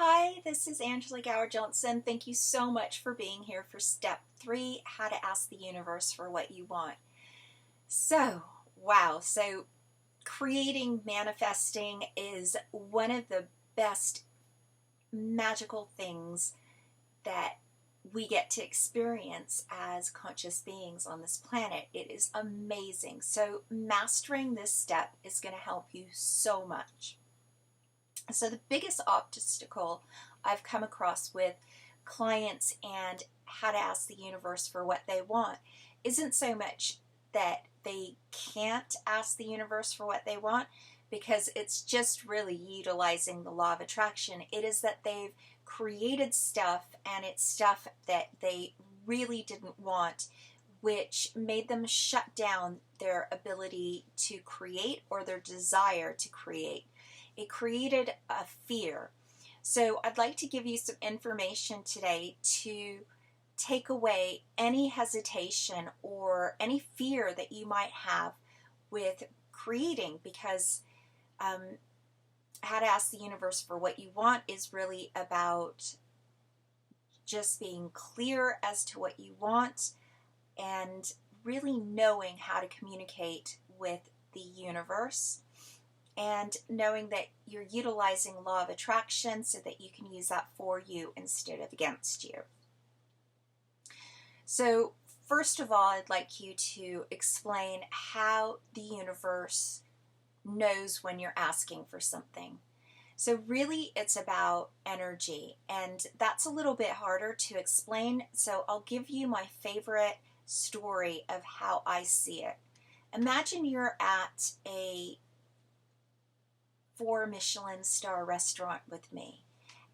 Hi, this is Angela Gower-Johnson. Thank you so much for being here for step 3, how to ask the universe for what you want. So creating, manifesting is one of the best magical things that we get to experience as conscious beings on this planet. It is amazing. So mastering this step is going to help you so much. So the biggest obstacle I've come across with clients and how to ask the universe for what they want isn't so much that they can't ask the universe for what they want, because it's just really utilizing the law of attraction. It is that they've created stuff, and it's stuff that they really didn't want, which made them shut down their ability to create or their desire to create. It created a fear. So I'd like to give you some information today to take away any hesitation or any fear that you might have with creating, because how to ask the universe for what you want is really about just being clear as to what you want and really knowing how to communicate with the universe, and knowing that you're utilizing law of attraction so that you can use that for you instead of against you. So first of all, I'd like you to explain how the universe knows when you're asking for something. So really it's about energy, and that's a little bit harder to explain, so I'll give you my favorite story of how I see it. Imagine you're at a 4 Michelin star restaurant with me,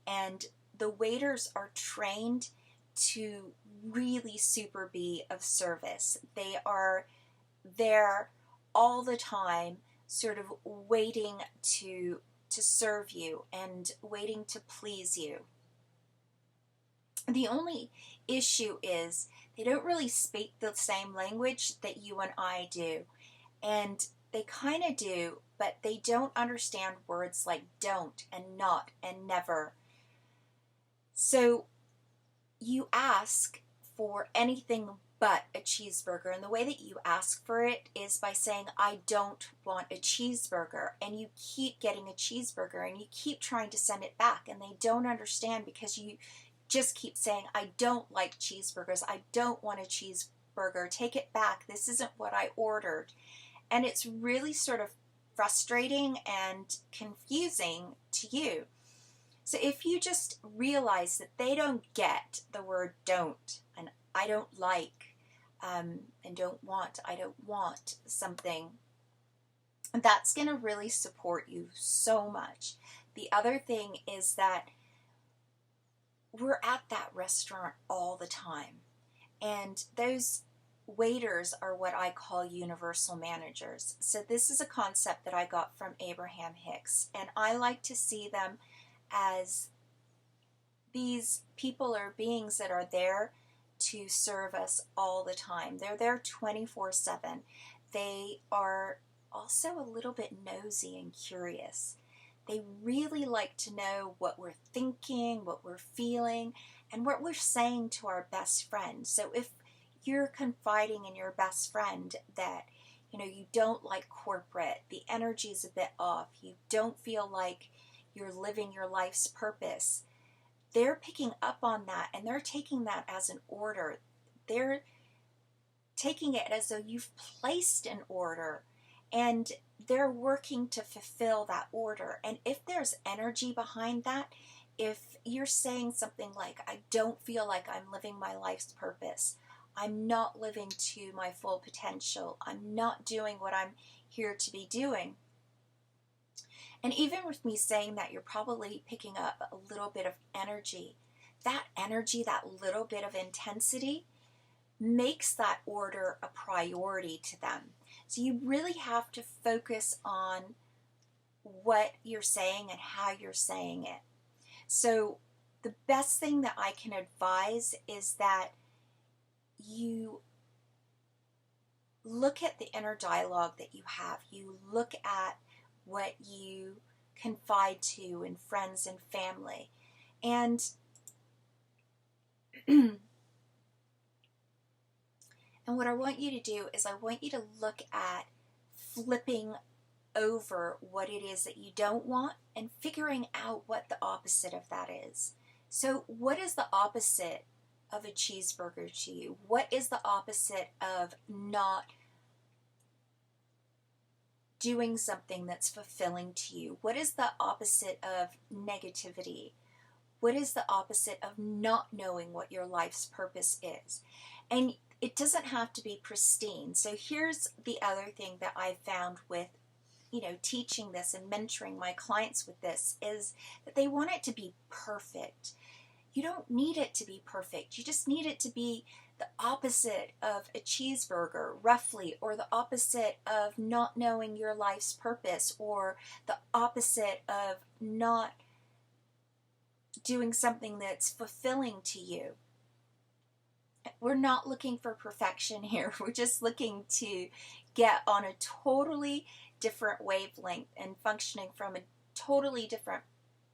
and the waiters are trained to really super be of service. They are there all the time, sort of waiting to serve you and waiting to please you. The only issue is they don't really speak the same language that you and I do, and they kind of do, but they don't understand words like don't and not and never. So you ask for anything but a cheeseburger, and the way that you ask for it is by saying, I don't want a cheeseburger, and you keep getting a cheeseburger and you keep trying to send it back, and they don't understand because you just keep saying, I don't like cheeseburgers, I don't want a cheeseburger, take it back, this isn't what I ordered. And it's really sort of frustrating and confusing to you. So if you just realize that they don't get the word don't, and I don't like, and don't want, I don't want something, that's going to really support you so much. The other thing is that we're at that restaurant all the time, and those waiters are what I call universal managers. So this is a concept that I got from Abraham Hicks, and I like to see them as these people or beings that are there to serve us all the time. They're there 24/7. They are also a little bit nosy and curious. They really like to know what we're thinking, what we're feeling, and what we're saying to our best friend. So if you're confiding in your best friend that you don't like corporate, the energy is a bit off, you don't feel like you're living your life's purpose, they're picking up on that, and they're taking that as an order. They're taking it as though you've placed an order, and they're working to fulfill that order. And if there's energy behind that, if you're saying something like, I don't feel like I'm living my life's purpose, I'm not living to my full potential, I'm not doing what I'm here to be doing. And even with me saying that, you're probably picking up a little bit of energy. That energy, that little bit of intensity, makes that order a priority to them. So you really have to focus on what you're saying and how you're saying it. So the best thing that I can advise is that you look at the inner dialogue that you have. You look at what you confide to in friends and family. And and what I want you to do is I want you to look at flipping over what it is that you don't want and figuring out what the opposite of that is. So, what is the opposite of a cheeseburger to you? What is the opposite of not doing something that's fulfilling to you? What is the opposite of negativity? What is the opposite of not knowing what your life's purpose is? And it doesn't have to be pristine. So here's the other thing that I found with, teaching this and mentoring my clients with this is that they want it to be perfect. You don't need it to be perfect. You just need it to be the opposite of a cheeseburger, roughly, or the opposite of not knowing your life's purpose, or the opposite of not doing something that's fulfilling to you. We're not looking for perfection here. We're just looking to get on a totally different wavelength and functioning from a totally different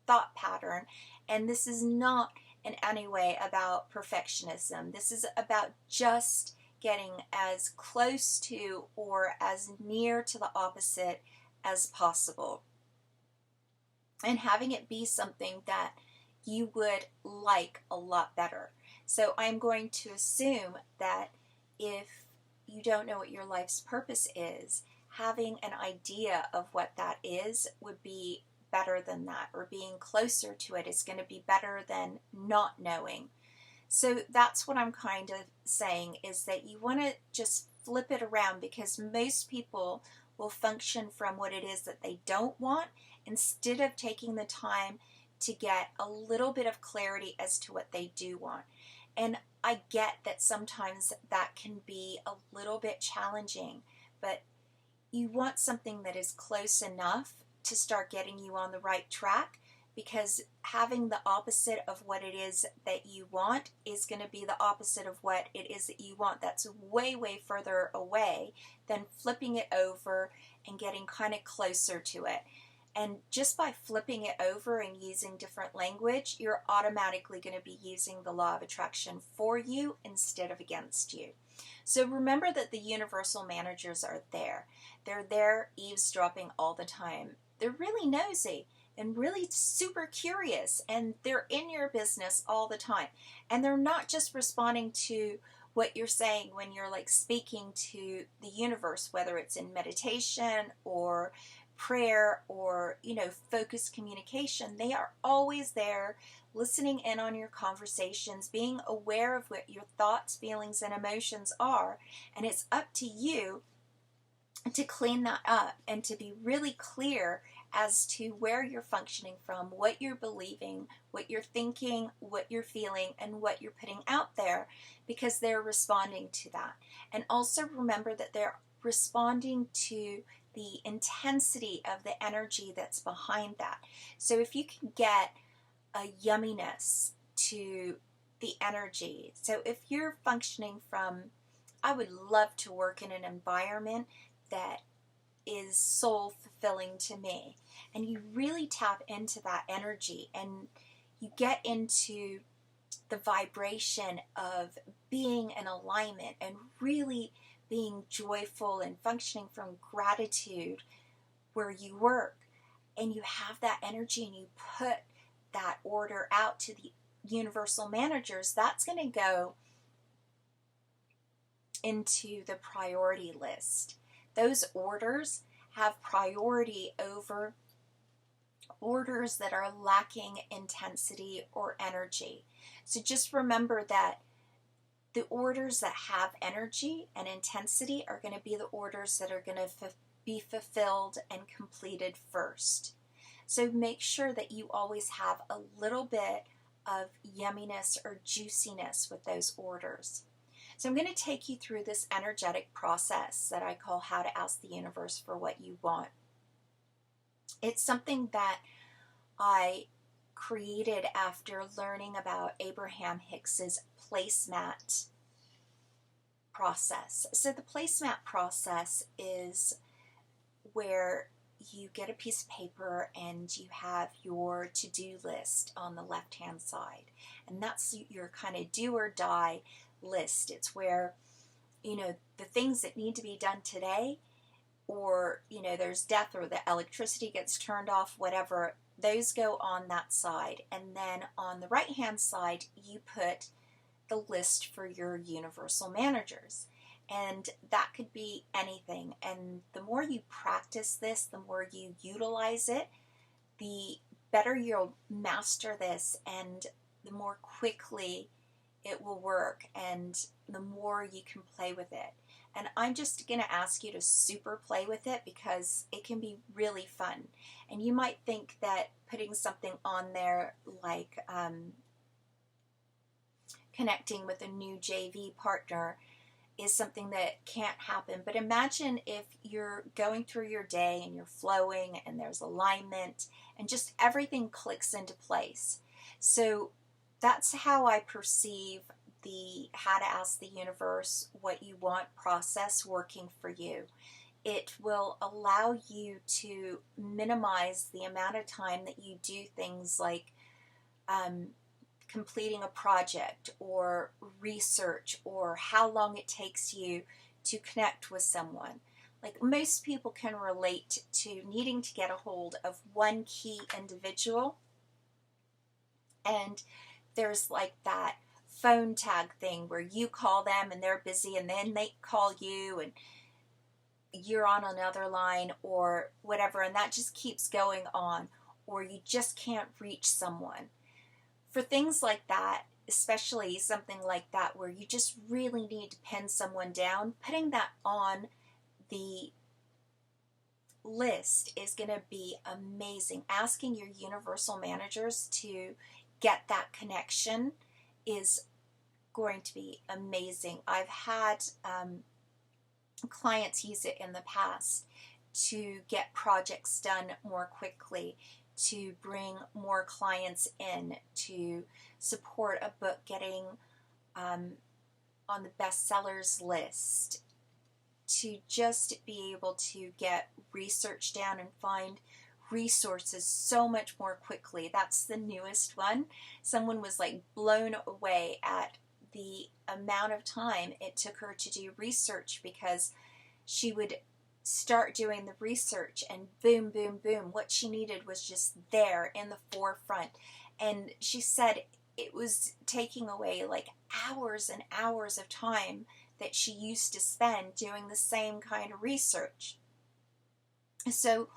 thought pattern. And this is not in any way about perfectionism. This is about just getting as close to or as near to the opposite as possible, and having it be something that you would like a lot better. So I'm going to assume that if you don't know what your life's purpose is, having an idea of what that is would be better than that, or being closer to it is going to be better than not knowing. So that's what I'm kind of saying, is that you want to just flip it around, because most people will function from what it is that they don't want, instead of taking the time to get a little bit of clarity as to what they do want. And I get that sometimes that can be a little bit challenging, but you want something that is close enough to start getting you on the right track, because having the opposite of what it is that you want is going to be the opposite of what it is that you want. That's way, way further away than flipping it over and getting kind of closer to it. And just by flipping it over and using different language, you're automatically going to be using the law of attraction for you instead of against you. So remember that the universal managers are there. They're there eavesdropping all the time. They're really nosy and really super curious, and they're in your business all the time. And they're not just responding to what you're saying when you're like speaking to the universe, whether it's in meditation or prayer or, focused communication. They are always there, listening in on your conversations, being aware of what your thoughts, feelings, and emotions are. And it's up to you to clean that up and to be really clear as to where you're functioning from, what you're believing, what you're thinking, what you're feeling, and what you're putting out there, because they're responding to that. And also remember that they're responding to the intensity of the energy that's behind that. So if you can get a yumminess to the energy, so if you're functioning from, I would love to work in an environment that is soul fulfilling to me, and you really tap into that energy and you get into the vibration of being in alignment and really being joyful and functioning from gratitude where you work, and you have that energy and you put that order out to the universal managers, that's going to go into the priority list. Those orders have priority over orders that are lacking intensity or energy. So just remember that the orders that have energy and intensity are going to be the orders that are going to be fulfilled and completed first. So make sure that you always have a little bit of yumminess or juiciness with those orders. So I'm going to take you through this energetic process that I call How to Ask the Universe for What You Want. It's something that I created after learning about Abraham Hicks's placemat process. So the placemat process is where you get a piece of paper and you have your to-do list on the left-hand side. And that's your kind of do or die list. It's where, the things that need to be done today, or, there's death or the electricity gets turned off, whatever, those go on that side. And then on the right-hand side, you put the list for your universal managers. And that could be anything. And the more you practice this, the more you utilize it, the better you'll master this, and the more quickly it will work, and the more you can play with it. And I'm just going to ask you to super play with it, because it can be really fun. And you might think that putting something on there like connecting with a new JV partner is something that can't happen. But imagine if you're going through your day and you're flowing and there's alignment and just everything clicks into place. So that's how I perceive the how to ask the universe what you want process working for you. It will allow you to minimize the amount of time that you do things like completing a project or research, or how long it takes you to connect with someone. Like, most people can relate to needing to get a hold of one key individual, and there's like that phone tag thing where you call them and they're busy, and then they call you and you're on another line or whatever, and that just keeps going on, or you just can't reach someone. For things like that, especially something like that where you just really need to pin someone down, putting that on the list is going to be amazing. Asking your universal managers to get that connection is going to be amazing. I've had clients use it in the past to get projects done more quickly, to bring more clients in, to support a book getting on the bestsellers list, to just be able to get research down and find resources so much more quickly. That's the newest one. Someone was like blown away at the amount of time it took her to do research, because she would start doing the research and boom, boom, boom, what she needed was just there in the forefront. And she said it was taking away like hours and hours of time that she used to spend doing the same kind of research. So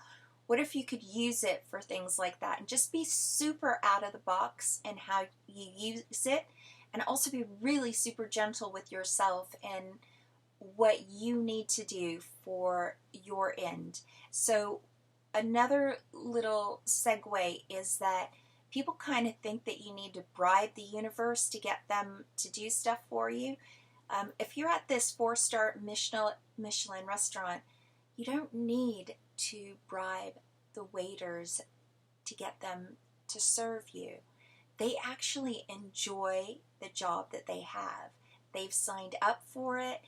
what if you could use it for things like that, and just be super out of the box in how you use it, and also be really super gentle with yourself and what you need to do for your end. So another little segue is that people kind of think that you need to bribe the universe to get them to do stuff for you. If you're at this 4-star Michelin restaurant, you don't need to bribe the waiters to get them to serve you. They actually enjoy the job that they have. They've signed up for it.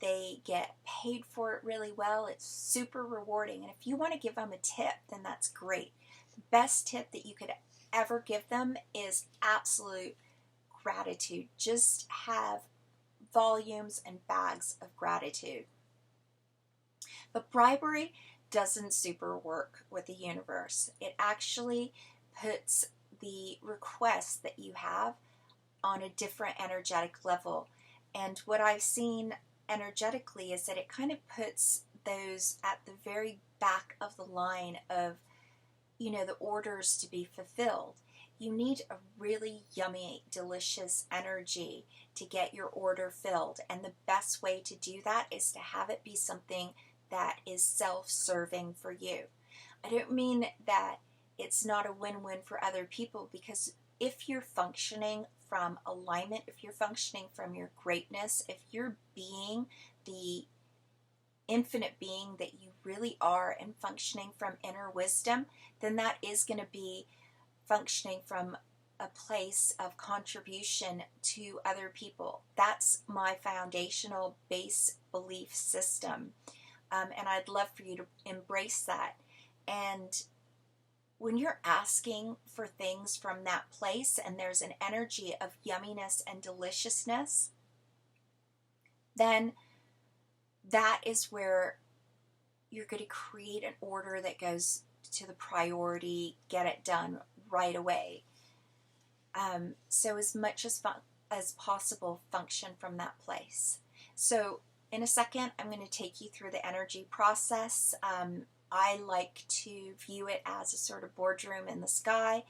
They get paid for it really well. It's super rewarding. And if you want to give them a tip, then that's great. The best tip that you could ever give them is absolute gratitude. Just have volumes and bags of gratitude. But bribery doesn't super work with the universe. It actually puts the request that you have on a different energetic level. And what I've seen energetically is that it kind of puts those at the very back of the line of, the orders to be fulfilled. You need a really yummy, delicious energy to get your order filled. And the best way to do that is to have it be something that is self-serving for you. I don't mean that it's not a win-win for other people, because if you're functioning from alignment, if you're functioning from your greatness, if you're being the infinite being that you really are and functioning from inner wisdom, then that is going to be functioning from a place of contribution to other people. That's my foundational base belief system. And I'd love for you to embrace that. And when you're asking for things from that place and there's an energy of yumminess and deliciousness, then that is where you're going to create an order that goes to the priority, get it done right away. So as much as possible, function from that place. So in a second, I'm going to take you through the energy process. I like to view it as a sort of boardroom in the sky.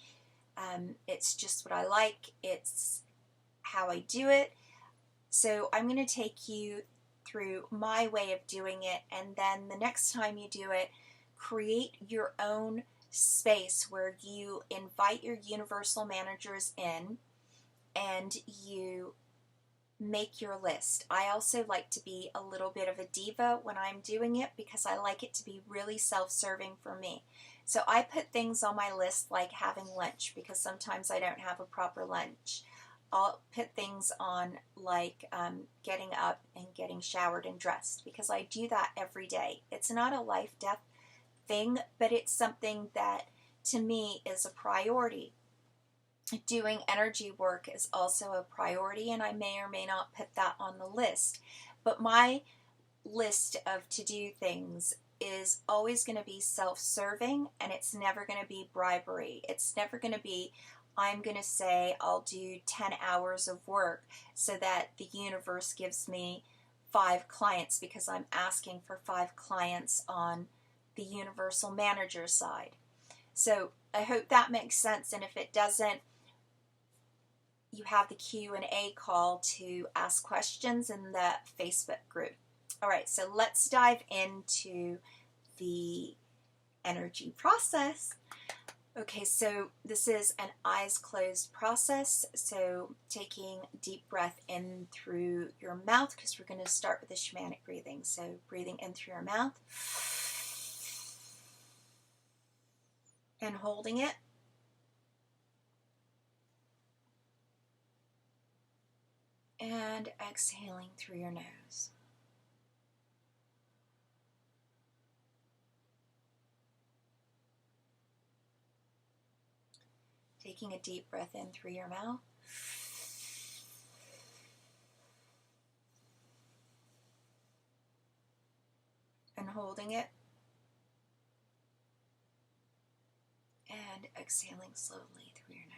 It's just what I like. It's how I do it. So I'm going to take you through my way of doing it, and then the next time you do it, create your own space where you invite your universal managers in and you make your list. I also like to be a little bit of a diva when I'm doing it because I like it to be really self-serving for me. So I put things on my list like having lunch, because sometimes I don't have a proper lunch. I'll put things on like getting up and getting showered and dressed, because I do that every day. It's not a life-death thing, but it's something that to me is a priority. Doing energy work is also a priority, and I may or may not put that on the list. But my list of to-do things is always going to be self-serving, and it's never going to be bribery. It's never going to be, I'm going to say I'll do 10 hours of work so that the universe gives me 5 clients because I'm asking for 5 clients on the universal manager side. So I hope that makes sense, and if it doesn't, you have the Q&A call to ask questions in the Facebook group. All right, so let's dive into the energy process. Okay, so this is an eyes closed process. So taking deep breath in through your mouth, because we're going to start with the shamanic breathing. So breathing in through your mouth and holding it. And exhaling through your nose. Taking a deep breath in through your mouth. And holding it. And exhaling slowly through your nose.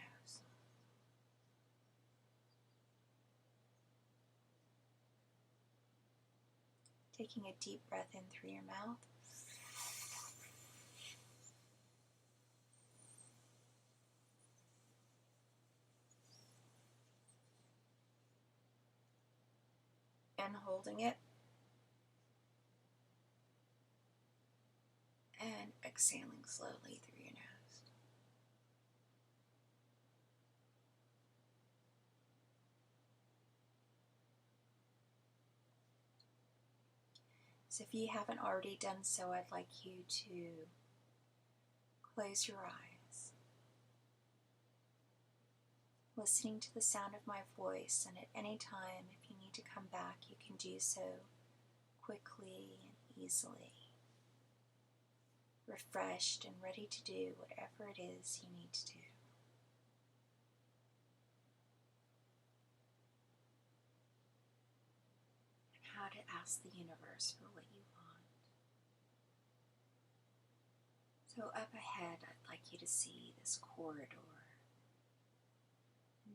Taking a deep breath in through your mouth. And holding it. And exhaling slowly through your nose. So if you haven't already done so, I'd like you to close your eyes, listening to the sound of my voice, and at any time, if you need to come back, you can do so quickly and easily, refreshed and ready to do whatever it is you need to do. And how to ask the universe for what you want. So up ahead, I'd like you to see this corridor.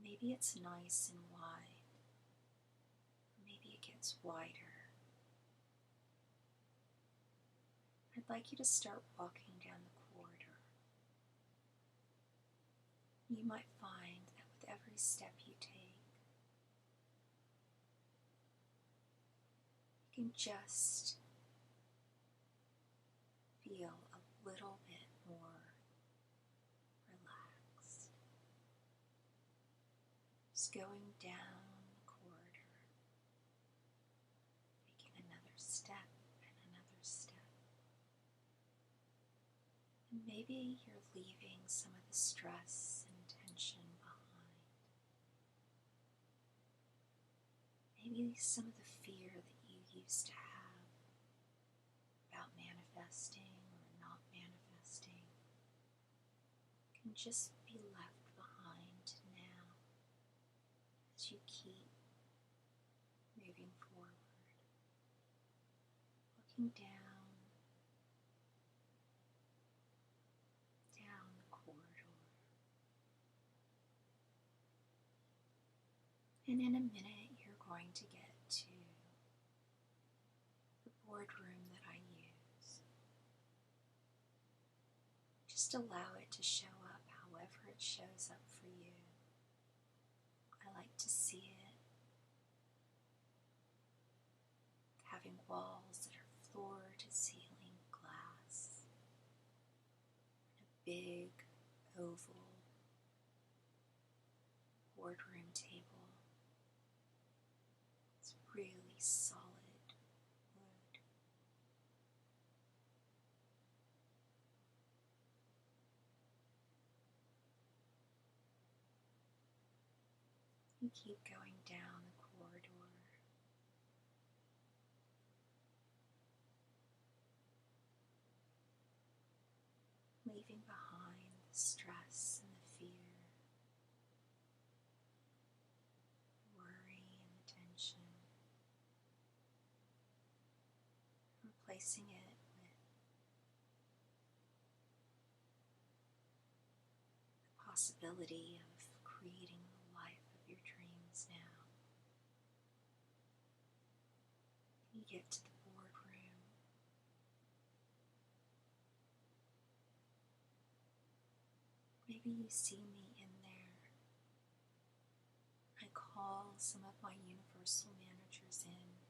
Maybe it's nice and wide. Maybe it gets wider. I'd like you to start walking down the corridor. You might find that with every step you take, you can just feel a little bit more relaxed. Just going down the corridor, taking another step and another step. And maybe you're leaving some of the stress and tension behind. Maybe some of the fear that you used to have about manifesting or not manifesting. and just be left behind now as you keep moving forward, looking down the corridor. And in a minute, you're going to get to the boardroom that I use. Just allow it to show up however it shows up for you. I like to see it having walls that are floor to ceiling glass, and a big oval boardroom table. It's really solid wood. You keep going down the corridor, leaving behind the stress and the fear, the worry and the tension, replacing it with the possibility of creating the life of your dreams now. You get to the boardroom. Maybe you see me in there. I call some of my universal managers in,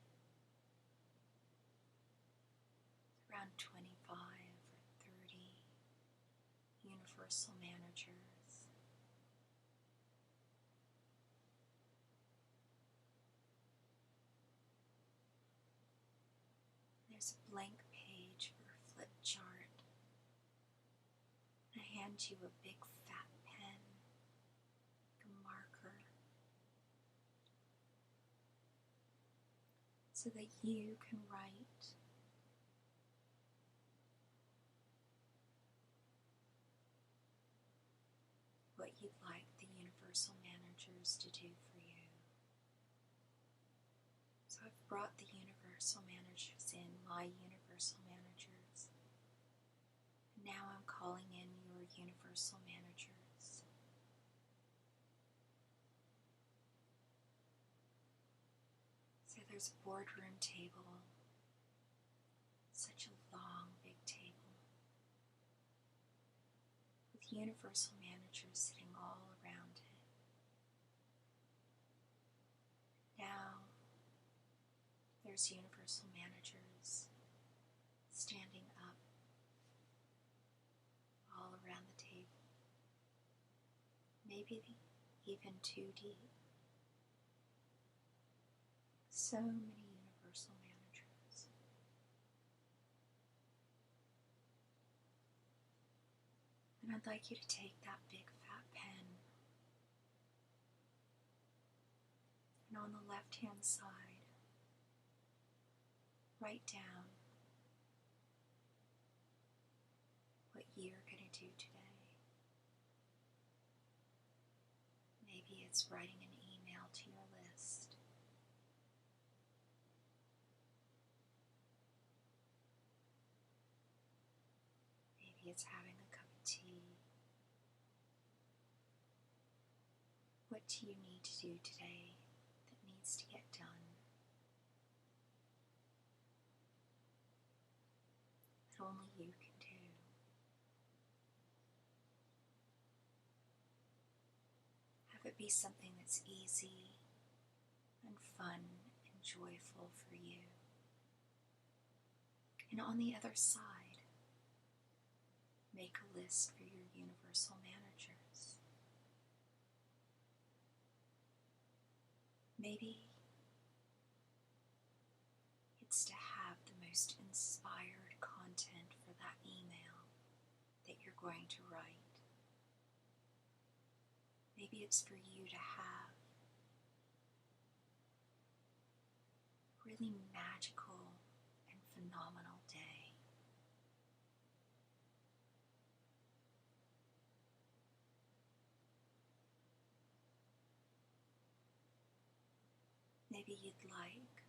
around 25 or 30 universal managers. There's a blank page for a flip chart. I hand you a big fat pen, a marker, so that you can write what you'd like the universal managers to do for you. So I've brought the universal managers in, my universal managers. And now I'm calling in your universal managers. So there's a boardroom table, such a long, big table, with universal managers sitting all around it. Now there's universal managers standing up all around the table, maybe even 2 deep. So many universal managers. And I'd like you to take that big fat pen, and on the left-hand side, write down what you're going to do today. Maybe it's writing an email to your list. Maybe it's having a cup of tea. What do you need to do today that needs to get done? That only you can do. Have it be something that's easy and fun and joyful for you. And on the other side, make a list for your universal managers. Maybe it's to have the most inspired content for that email that you're going to write. Maybe it's for you to have a really magical and phenomenal day. Maybe you'd like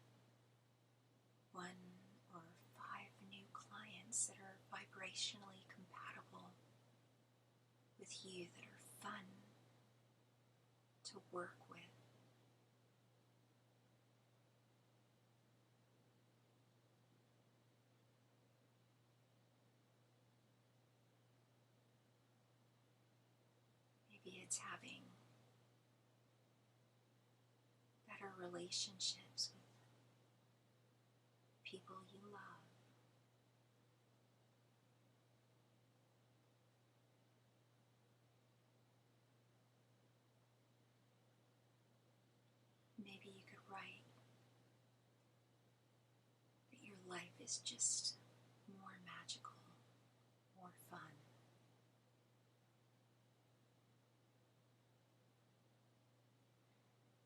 1 or 5 new clients that are vibrationally compatible with you, that are fun to work with. Maybe it's having better relationships with people you love. Maybe you could write that your life is just more magical, more fun.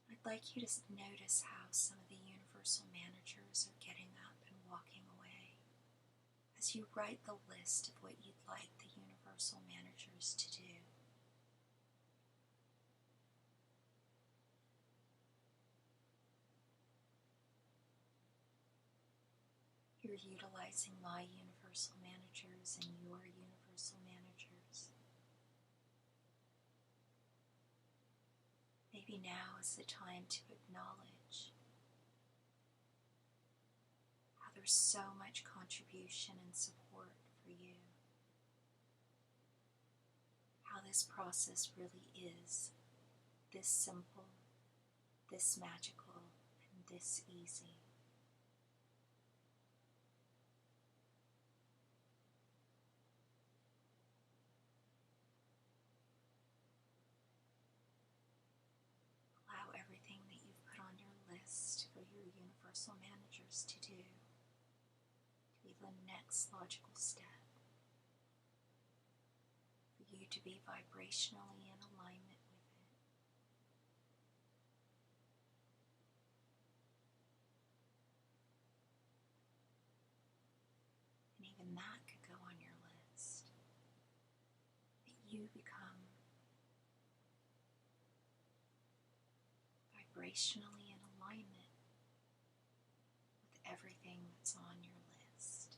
I'd like you to notice how some of the universal managers are getting up and walking away as you write the list of what you'd like the universal managers to do. You're utilizing my universal managers and your universal managers. Maybe now is the time to acknowledge how there's so much contribution and support for you. How this process really is this simple, this magical, and this easy. Allow everything that you've put on your list for your universal managers to do to be the next logical step for you to be vibrationally in alignment with it. And even that could go on your list. That you become vibrationally in alignment with everything that's on your list.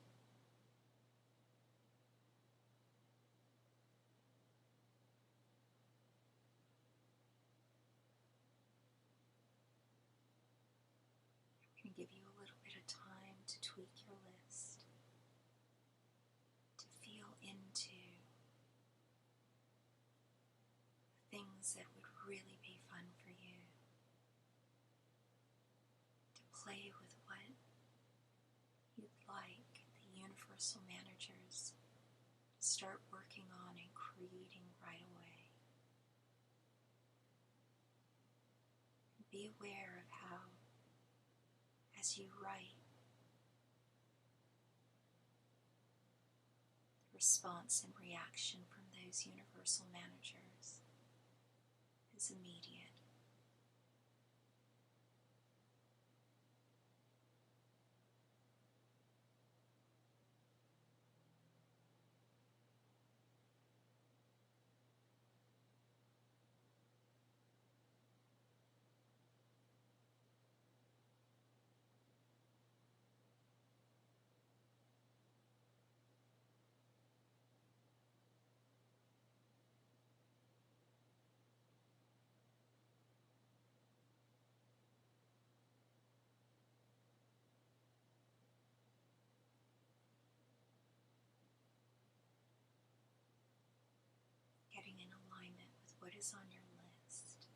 I'm going to give you a little bit of time to tweak your list, to feel into the things that would really be fun for you, to play with what you'd like the universal managers to start working on and creating right away. And be aware of how, as you write, the response and reaction from those universal managers is immediate. Getting in alignment with what is on your list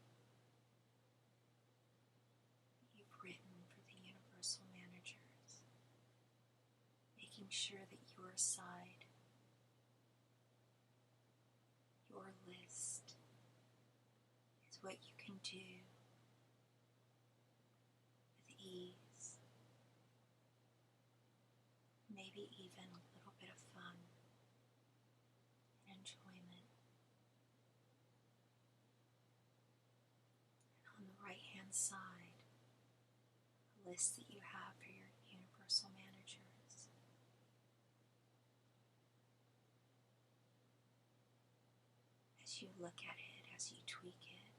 that you've written for the universal managers, making sure that your side, your list, is what you can do with ease, maybe even a little bit of fun and enjoyment. On the right-hand side, a list that you have for your universal managers. As you look at it, as you tweak it,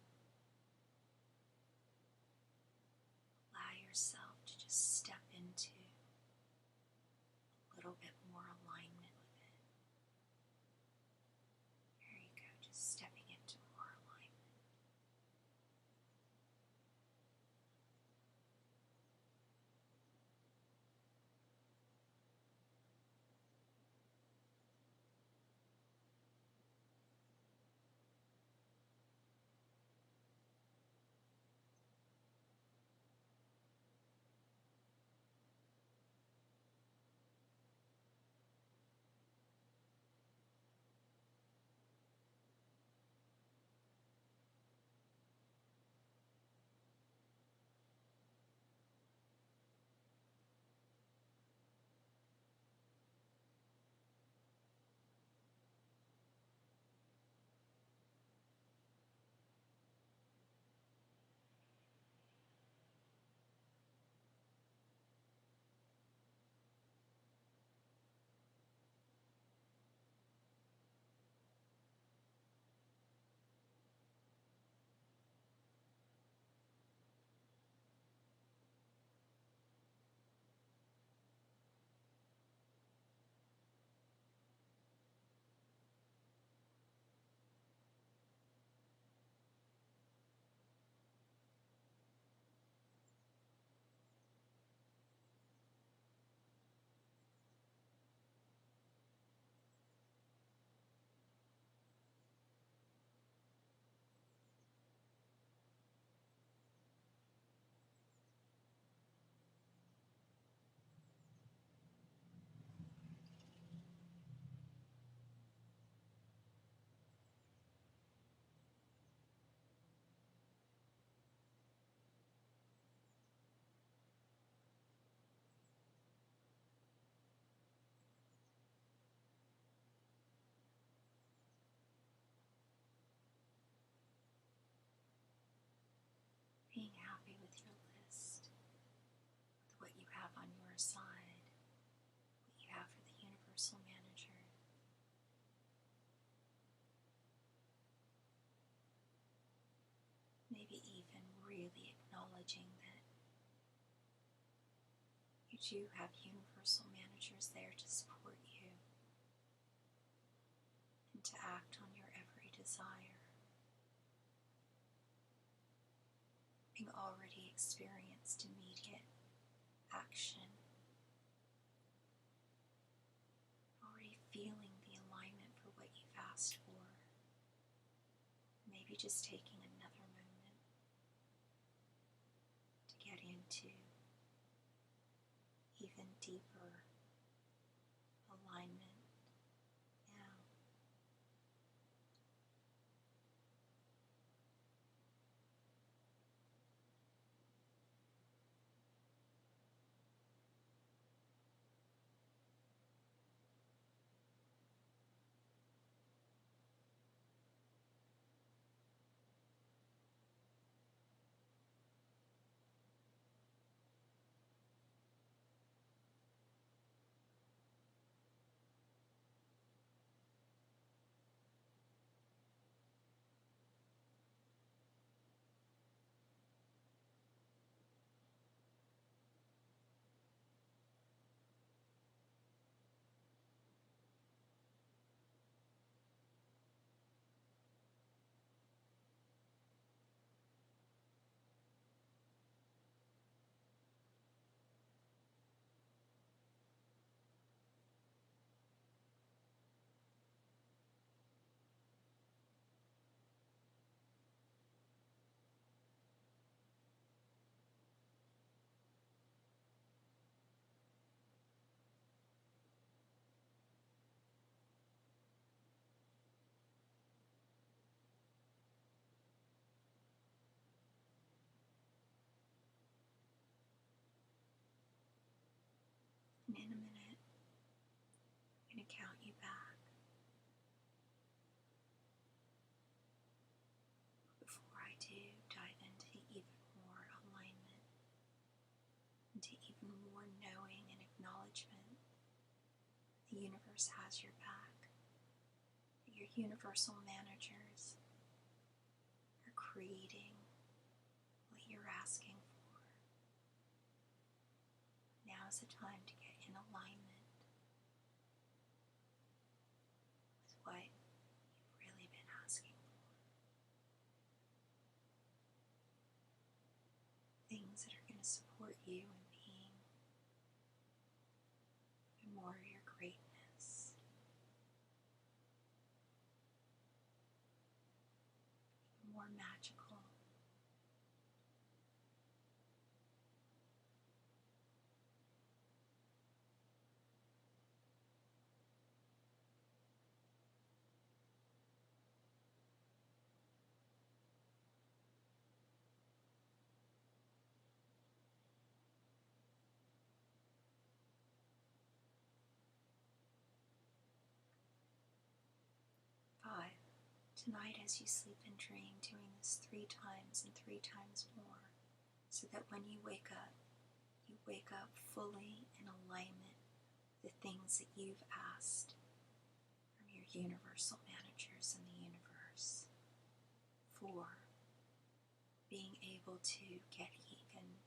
aside what you have for the universal manager. Maybe even really acknowledging that you do have universal managers there to support you and to act on your every desire. Having already experienced immediate action, already feeling the alignment for what you've asked for, maybe just taking another moment to get into even deeper alignment now. And in a minute, I'm going to count you back. Before I do, dive into even more alignment, into even more knowing and acknowledgement. The universe has your back. Your universal managers are creating what you're asking for. Now is the time to get in alignment with what you've really been asking for. Things that are going to support you in being more of your greatness, more magical. Five, tonight as you sleep and dream, doing this 3 times and 3 times more, so that when you wake up fully in alignment with the things that you've asked from your universal managers in the universe. 4, being able to get even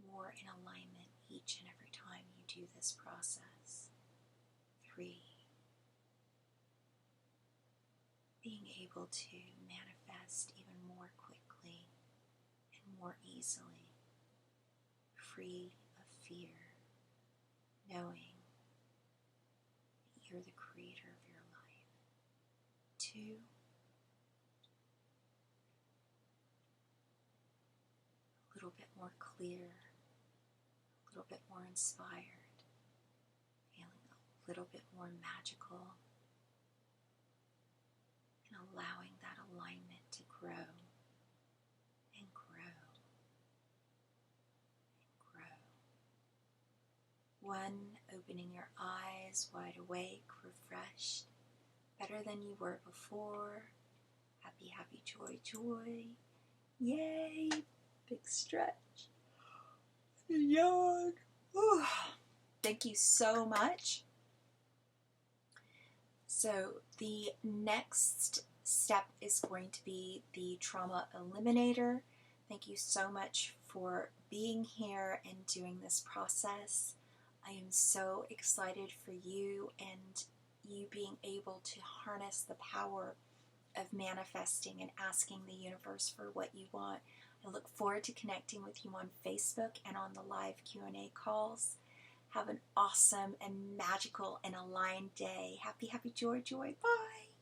more in alignment each and every time you do this process. 3, being able to manifest even more quickly and more easily, free of fear, knowing that you're the creator of your life. 2, a little bit more clear, a little bit more inspired, feeling a little bit more magical, and allowing that alignment to grow and grow and grow. 1, opening your eyes wide awake, refreshed, better than you were before. Happy, happy, joy, joy. Yay! Big stretch. Yawn. Whew. Thank you so much. So the next step is going to be the trauma eliminator. Thank you so much for being here and doing this process. I am so excited for you and you being able to harness the power of manifesting and asking the universe for what you want. I look forward to connecting with you on Facebook and on the live Q&A calls. Have an awesome and magical and aligned day. Happy, happy, joy, joy. Bye.